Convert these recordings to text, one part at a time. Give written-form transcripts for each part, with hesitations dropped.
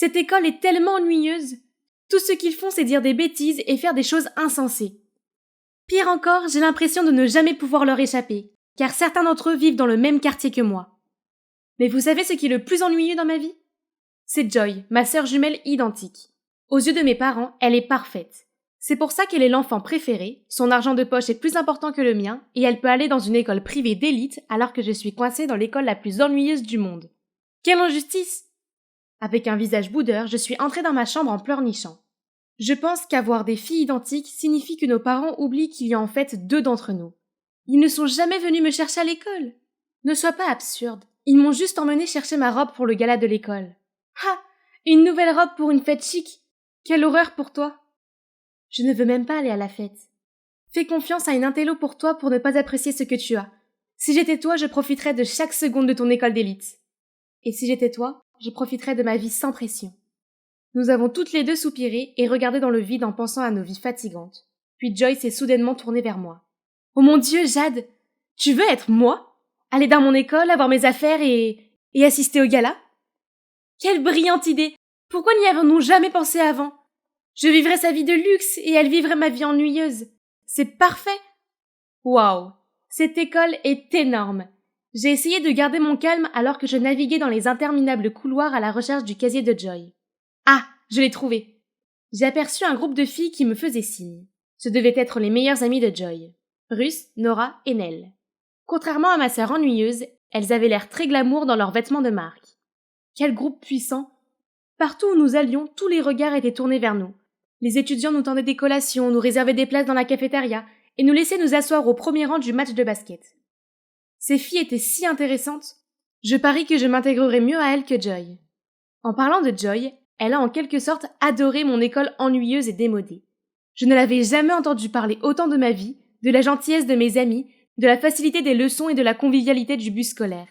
Cette école est tellement ennuyeuse. Tout ce qu'ils font, c'est dire des bêtises et faire des choses insensées. Pire encore, j'ai l'impression de ne jamais pouvoir leur échapper, car certains d'entre eux vivent dans le même quartier que moi. Mais vous savez ce qui est le plus ennuyeux dans ma vie? C'est Joy, ma sœur jumelle identique. Aux yeux de mes parents, elle est parfaite. C'est pour ça qu'elle est l'enfant préféré, son argent de poche est plus important que le mien, et elle peut aller dans une école privée d'élite alors que je suis coincée dans l'école la plus ennuyeuse du monde. Quelle injustice! Avec un visage boudeur, je suis entrée dans ma chambre en pleurnichant. Je pense qu'avoir des filles identiques signifie que nos parents oublient qu'il y a en fait 2 d'entre nous. Ils ne sont jamais venus me chercher à l'école. Ne sois pas absurde. Ils m'ont juste emmené chercher ma robe pour le gala de l'école. Ah! Une nouvelle robe pour une fête chic! Quelle horreur pour toi! Je ne veux même pas aller à la fête. Fais confiance à une intello pour toi pour ne pas apprécier ce que tu as. Si j'étais toi, je profiterais de chaque seconde de ton école d'élite. Et si j'étais toi, je profiterais de ma vie sans pression. Nous avons toutes les 2 soupiré et regardé dans le vide en pensant à nos vies fatigantes. Puis Joy s'est soudainement tournée vers moi. Oh mon Dieu, Jade! Tu veux être moi? Aller dans mon école, avoir mes affaires et assister au gala? Quelle brillante idée! Pourquoi n'y avons-nous jamais pensé avant? Je vivrais sa vie de luxe et elle vivrait ma vie ennuyeuse. C'est parfait! Waouh! Cette école est énorme! J'ai essayé de garder mon calme alors que je naviguais dans les interminables couloirs à la recherche du casier de Joy. Ah! Je l'ai trouvé! J'ai aperçu un groupe de filles qui me faisaient signe. Ce devaient être les meilleures amies de Joy. Ruth, Nora et Nell. Contrairement à ma sœur ennuyeuse, elles avaient l'air très glamour dans leurs vêtements de marque. Quel groupe puissant! Partout où nous allions, tous les regards étaient tournés vers nous. Les étudiants nous tendaient des collations, nous réservaient des places dans la cafétéria et nous laissaient nous asseoir au premier rang du match de basket. Ces filles étaient si intéressantes. Je parie que je m'intégrerai mieux à elles que Joy. En parlant de Joy, elle a en quelque sorte adoré mon école ennuyeuse et démodée. Je ne l'avais jamais entendu parler autant de ma vie, de la gentillesse de mes amis, de la facilité des leçons et de la convivialité du bus scolaire.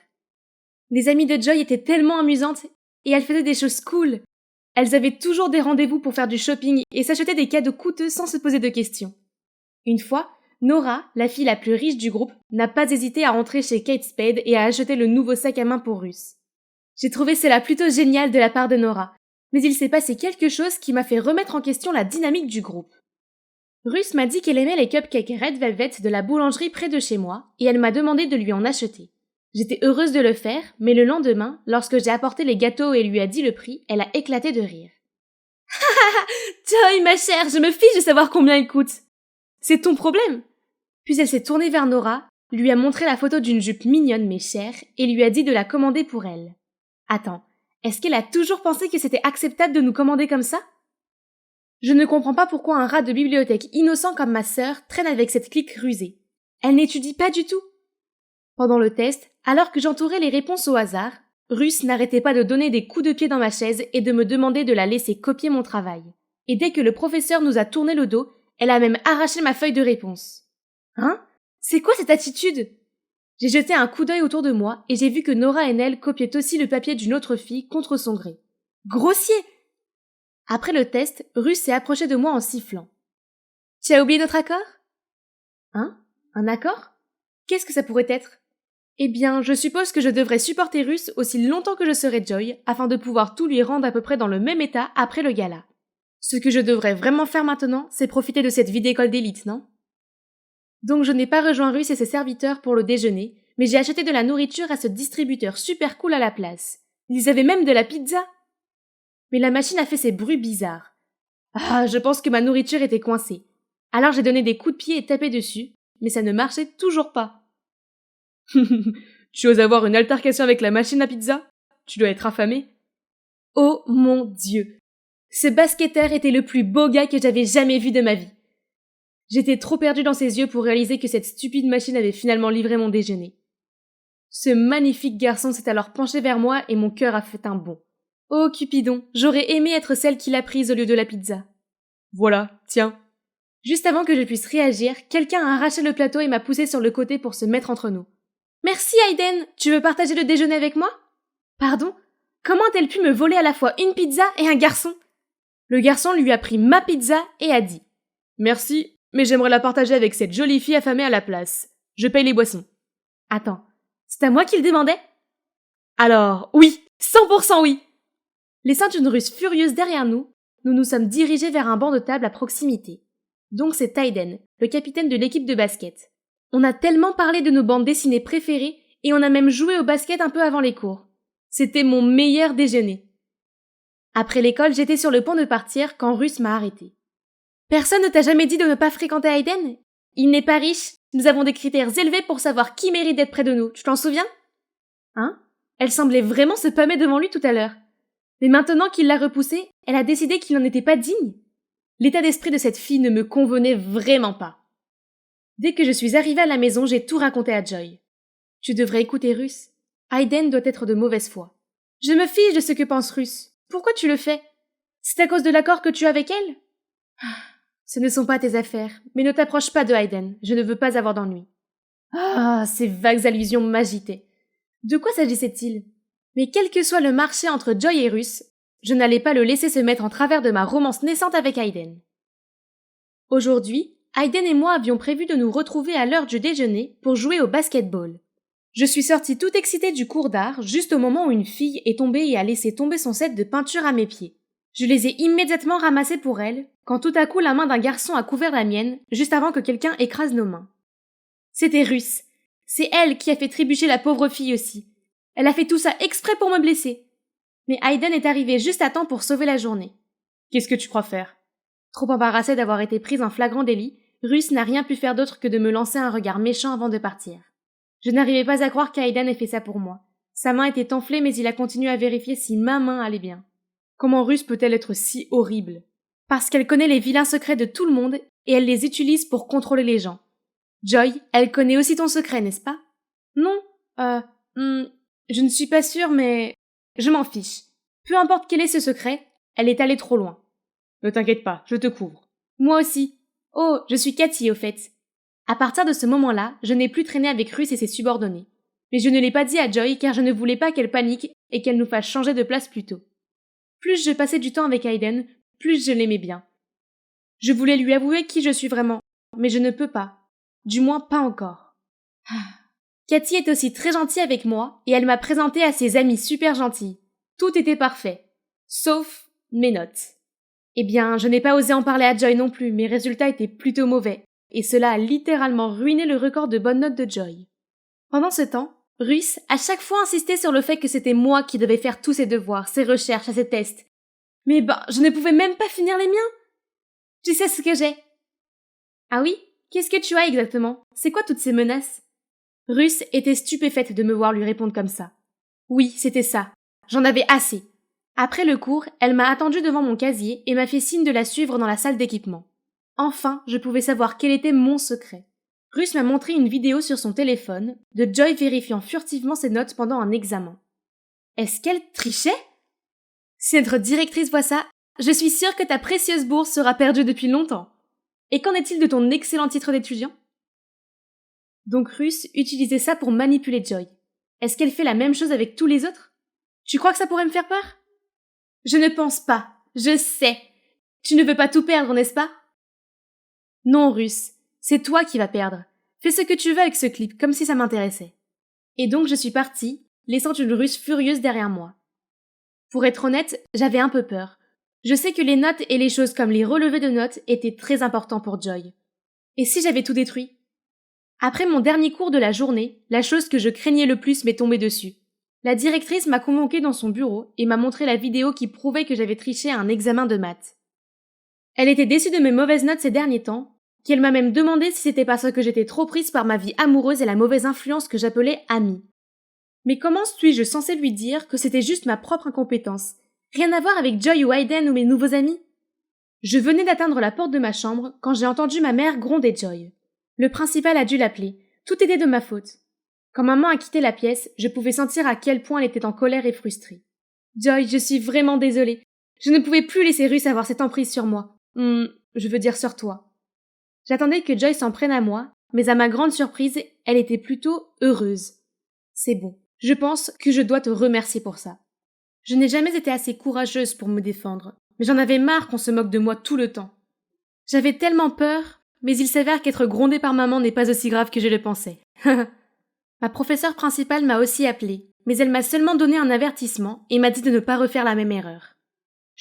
Les amies de Joy étaient tellement amusantes et elles faisaient des choses cool. Elles avaient toujours des rendez-vous pour faire du shopping et s'achetaient des cadeaux coûteux sans se poser de questions. Une fois, Nora, la fille la plus riche du groupe, n'a pas hésité à entrer chez Kate Spade et à acheter le nouveau sac à main pour Ruth. J'ai trouvé cela plutôt génial de la part de Nora, mais il s'est passé quelque chose qui m'a fait remettre en question la dynamique du groupe. Ruth m'a dit qu'elle aimait les cupcakes Red Velvet de la boulangerie près de chez moi et elle m'a demandé de lui en acheter. J'étais heureuse de le faire, mais le lendemain, lorsque j'ai apporté les gâteaux et lui a dit le prix, elle a éclaté de rire. « Ha Joy, ma chère, je me fiche de savoir combien il coûte. C'est ton problème !» Puis elle s'est tournée vers Nora, lui a montré la photo d'une jupe mignonne mais chère et lui a dit de la commander pour elle. Attends, est-ce qu'elle a toujours pensé que c'était acceptable de nous commander comme ça? Je ne comprends pas pourquoi un rat de bibliothèque innocent comme ma sœur traîne avec cette clique rusée. Elle n'étudie pas du tout. Pendant le test, alors que j'entourais les réponses au hasard, Ruth n'arrêtait pas de donner des coups de pied dans ma chaise et de me demander de la laisser copier mon travail. Et dès que le professeur nous a tourné le dos, elle a même arraché ma feuille de réponse. Hein? C'est quoi cette attitude? J'ai jeté un coup d'œil autour de moi et j'ai vu que Nora et Nell copiaient aussi le papier d'une autre fille contre son gré. Grossier! Après le test, Ruth s'est approchée de moi en sifflant. « Tu as oublié notre accord ?»« Hein? Un accord? Qu'est-ce que ça pourrait être ?»« Eh bien, je suppose que je devrais supporter Ruth aussi longtemps que je serai Joy, afin de pouvoir tout lui rendre à peu près dans le même état après le gala. Ce que je devrais vraiment faire maintenant, c'est profiter de cette vie d'école d'élite, non ? Donc je n'ai pas rejoint Ruth et ses serviteurs pour le déjeuner, mais j'ai acheté de la nourriture à ce distributeur super cool à la place. Ils avaient même de la pizza. Mais la machine a fait ces bruits bizarres. Ah, je pense que ma nourriture était coincée. Alors j'ai donné des coups de pied et tapé dessus, mais ça ne marchait toujours pas. Tu oses avoir une altercation avec la machine à pizza? Tu dois être affamé. Oh mon Dieu! Ce basketteur était le plus beau gars que j'avais jamais vu de ma vie. J'étais trop perdue dans ses yeux pour réaliser que cette stupide machine avait finalement livré mon déjeuner. Ce magnifique garçon s'est alors penché vers moi et mon cœur a fait un bond. Oh Cupidon, j'aurais aimé être celle qui l'a prise au lieu de la pizza. Voilà, tiens. Juste avant que je puisse réagir, quelqu'un a arraché le plateau et m'a poussé sur le côté pour se mettre entre nous. Merci Hayden, tu veux partager le déjeuner avec moi? Pardon? Comment a-t-elle pu me voler à la fois une pizza et un garçon? Le garçon lui a pris ma pizza et a dit « Merci, mais j'aimerais la partager avec cette jolie fille affamée à la place. Je paye les boissons. » Attends, c'est à moi qu'il demandait? Alors, oui, 100% oui! Laissant une Russe furieuse derrière nous, nous nous sommes dirigés vers un banc de table à proximité. Donc c'est Aiden, le capitaine de l'équipe de basket. On a tellement parlé de nos bandes dessinées préférées et on a même joué au basket un peu avant les cours. C'était mon meilleur déjeuner. Après l'école, j'étais sur le point de partir quand Russe m'a arrêté. Personne ne t'a jamais dit de ne pas fréquenter Aiden? Il n'est pas riche, nous avons des critères élevés pour savoir qui mérite d'être près de nous, tu t'en souviens? Hein? Elle semblait vraiment se pâmer devant lui tout à l'heure. Mais maintenant qu'il l'a repoussée, elle a décidé qu'il n'en était pas digne. L'état d'esprit de cette fille ne me convenait vraiment pas. Dès que je suis arrivée à la maison, j'ai tout raconté à Joy. Tu devrais écouter Russe. Aiden doit être de mauvaise foi. Je me fiche de ce que pense Russe. Pourquoi tu le fais? C'est à cause de l'accord que tu as avec elle? Ce ne sont pas tes affaires, mais ne t'approche pas de Aiden, je ne veux pas avoir d'ennui. Ah, ces vagues allusions m'agitaient. De quoi s'agissait-il? Mais quel que soit le marché entre Joy et Russe, je n'allais pas le laisser se mettre en travers de ma romance naissante avec Aiden. Aujourd'hui, Aiden et moi avions prévu de nous retrouver à l'heure du déjeuner pour jouer au basket-ball. Je suis sortie toute excitée du cours d'art juste au moment où une fille est tombée et a laissé tomber son set de peinture à mes pieds. Je les ai immédiatement ramassés pour elle, quand tout à coup la main d'un garçon a couvert la mienne, juste avant que quelqu'un écrase nos mains. C'était Russe. C'est elle qui a fait trébucher la pauvre fille aussi. Elle a fait tout ça exprès pour me blesser. Mais Aiden est arrivé juste à temps pour sauver la journée. Qu'est-ce que tu crois faire? Trop embarrassée d'avoir été prise en flagrant délit, Russe n'a rien pu faire d'autre que de me lancer un regard méchant avant de partir. Je n'arrivais pas à croire qu'Aiden ait fait ça pour moi. Sa main était enflée, mais il a continué à vérifier si ma main allait bien. Comment Russe peut-elle être si horrible? Parce qu'elle connaît les vilains secrets de tout le monde et elle les utilise pour contrôler les gens. Joy, elle connaît aussi ton secret, n'est-ce pas? Non, je ne suis pas sûre, mais je m'en fiche. Peu importe quel est ce secret, elle est allée trop loin. Ne t'inquiète pas, je te couvre. Moi aussi. Oh, je suis Cathy, au fait. À partir de ce moment-là, je n'ai plus traîné avec Russe et ses subordonnés. Mais je ne l'ai pas dit à Joy car je ne voulais pas qu'elle panique et qu'elle nous fasse changer de place plus tôt. Plus je passais du temps avec Aiden, plus je l'aimais bien. Je voulais lui avouer qui je suis vraiment, mais je ne peux pas. Du moins pas encore. Cathy est aussi très gentille avec moi et elle m'a présenté à ses amis super gentils. Tout était parfait. Sauf mes notes. Eh bien, je n'ai pas osé en parler à Joy non plus, mes résultats étaient plutôt mauvais, et cela a littéralement ruiné le record de bonnes notes de Joy. Pendant ce temps, Russe a chaque fois insisté sur le fait que c'était moi qui devais faire tous ses devoirs, ses recherches, ses tests. Mais je ne pouvais même pas finir les miens. Tu sais ce que j'ai? Ah oui? Qu'est-ce que tu as exactement? C'est quoi toutes ces menaces? Russe était stupéfaite de me voir lui répondre comme ça. Oui, c'était ça. J'en avais assez. Après le cours, elle m'a attendu devant mon casier et m'a fait signe de la suivre dans la salle d'équipement. Enfin, je pouvais savoir quel était mon secret. Russe m'a montré une vidéo sur son téléphone de Joy vérifiant furtivement ses notes pendant un examen. Est-ce qu'elle trichait? Si notre directrice voit ça, je suis sûre que ta précieuse bourse sera perdue depuis longtemps. Et qu'en est-il de ton excellent titre d'étudiant? Donc Russe utilisait ça pour manipuler Joy. Est-ce qu'elle fait la même chose avec tous les autres? Tu crois que ça pourrait me faire peur? Je ne pense pas. Je sais. Tu ne veux pas tout perdre, n'est-ce pas? Non, Russe. C'est toi qui vas perdre. Fais ce que tu veux avec ce clip, comme si ça m'intéressait. Et donc je suis partie, laissant une Russe furieuse derrière moi. Pour être honnête, j'avais un peu peur. Je sais que les notes et les choses comme les relevés de notes étaient très importants pour Joy. Et si j'avais tout détruit? Après mon dernier cours de la journée, la chose que je craignais le plus m'est tombée dessus. La directrice m'a convoquée dans son bureau et m'a montré la vidéo qui prouvait que j'avais triché à un examen de maths. Elle était déçue de mes mauvaises notes ces derniers temps, qu'elle m'a même demandé si c'était parce que j'étais trop prise par ma vie amoureuse et la mauvaise influence que j'appelais amie. Mais comment suis-je censée lui dire que c'était juste ma propre incompétence? Rien à voir avec Joy ou Aiden ou mes nouveaux amis? Je venais d'atteindre la porte de ma chambre quand j'ai entendu ma mère gronder Joy. Le principal a dû l'appeler. Tout était de ma faute. Quand maman a quitté la pièce, je pouvais sentir à quel point elle était en colère et frustrée. Joy, je suis vraiment désolée. Je ne pouvais plus laisser Russe avoir cette emprise sur moi. Je veux dire sur toi. J'attendais que Joy s'en prenne à moi, mais à ma grande surprise, elle était plutôt heureuse. C'est bon. Je pense que je dois te remercier pour ça. Je n'ai jamais été assez courageuse pour me défendre, mais j'en avais marre qu'on se moque de moi tout le temps. J'avais tellement peur, mais il s'avère qu'être grondée par maman n'est pas aussi grave que je le pensais. Ma professeure principale m'a aussi appelée, mais elle m'a seulement donné un avertissement et m'a dit de ne pas refaire la même erreur.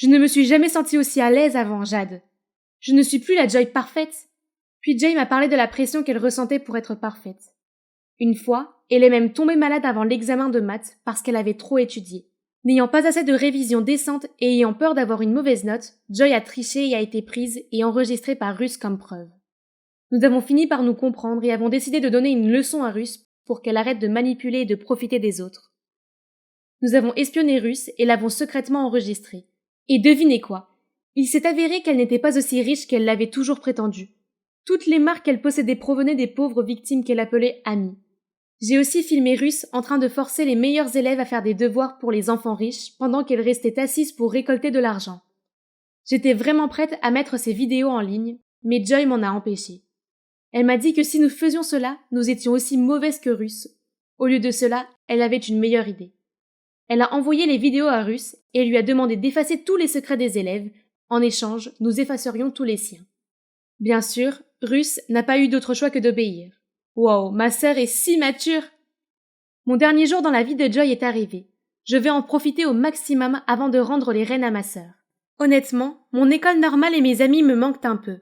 Je ne me suis jamais sentie aussi à l'aise avant, Jade. Je ne suis plus la Joy parfaite. Puis Joy m'a parlé de la pression qu'elle ressentait pour être parfaite. Une fois, elle est même tombée malade avant l'examen de maths parce qu'elle avait trop étudié. N'ayant pas assez de révision décente et ayant peur d'avoir une mauvaise note, Joy a triché et a été prise et enregistrée par Russ comme preuve. Nous avons fini par nous comprendre et avons décidé de donner une leçon à Russ pour qu'elle arrête de manipuler et de profiter des autres. Nous avons espionné Russ et l'avons secrètement enregistrée. Et devinez quoi? Il s'est avéré qu'elle n'était pas aussi riche qu'elle l'avait toujours prétendu. Toutes les marques qu'elle possédait provenaient des pauvres victimes qu'elle appelait amies. J'ai aussi filmé Russ en train de forcer les meilleurs élèves à faire des devoirs pour les enfants riches pendant qu'elle restait assise pour récolter de l'argent. J'étais vraiment prête à mettre ces vidéos en ligne, mais Joy m'en a empêché. Elle m'a dit que si nous faisions cela, nous étions aussi mauvaises que Russ. Au lieu de cela, elle avait une meilleure idée. Elle a envoyé les vidéos à Russ et lui a demandé d'effacer tous les secrets des élèves. En échange, nous effacerions tous les siens. Bien sûr, Russ n'a pas eu d'autre choix que d'obéir. Wow, ma sœur est si mature! Mon dernier jour dans la vie de Joy est arrivé. Je vais en profiter au maximum avant de rendre les rênes à ma sœur. Honnêtement, mon école normale et mes amis me manquent un peu.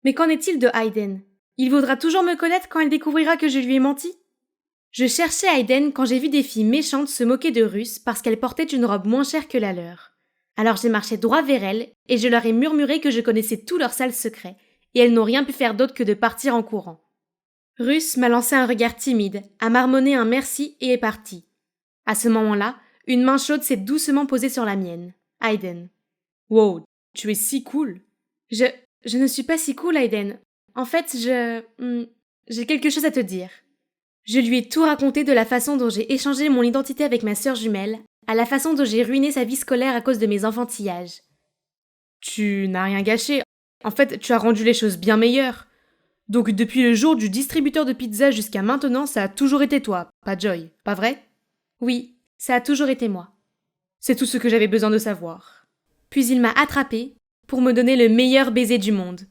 Mais qu'en est-il de Hayden? Il voudra toujours me connaître quand elle découvrira que je lui ai menti? Je cherchais Hayden quand j'ai vu des filles méchantes se moquer de Russ parce qu'elle portait une robe moins chère que la leur. Alors j'ai marché droit vers elles et je leur ai murmuré que je connaissais tous leurs sales secrets et elles n'ont rien pu faire d'autre que de partir en courant. Russ m'a lancé un regard timide, a marmonné un merci et est parti. À ce moment-là, une main chaude s'est doucement posée sur la mienne. Hayden. Wow, tu es si cool. Je ne suis pas si cool, Hayden. En fait, j'ai quelque chose à te dire. Je lui ai tout raconté de la façon dont j'ai échangé mon identité avec ma sœur jumelle, à la façon dont j'ai ruiné sa vie scolaire à cause de mes enfantillages. Tu n'as rien gâché. En fait, tu as rendu les choses bien meilleures. Donc depuis le jour du distributeur de pizza jusqu'à maintenant, ça a toujours été toi, pas Joy, pas vrai? Oui, ça a toujours été moi. C'est tout ce que j'avais besoin de savoir. Puis il m'a attrapée pour me donner le meilleur baiser du monde.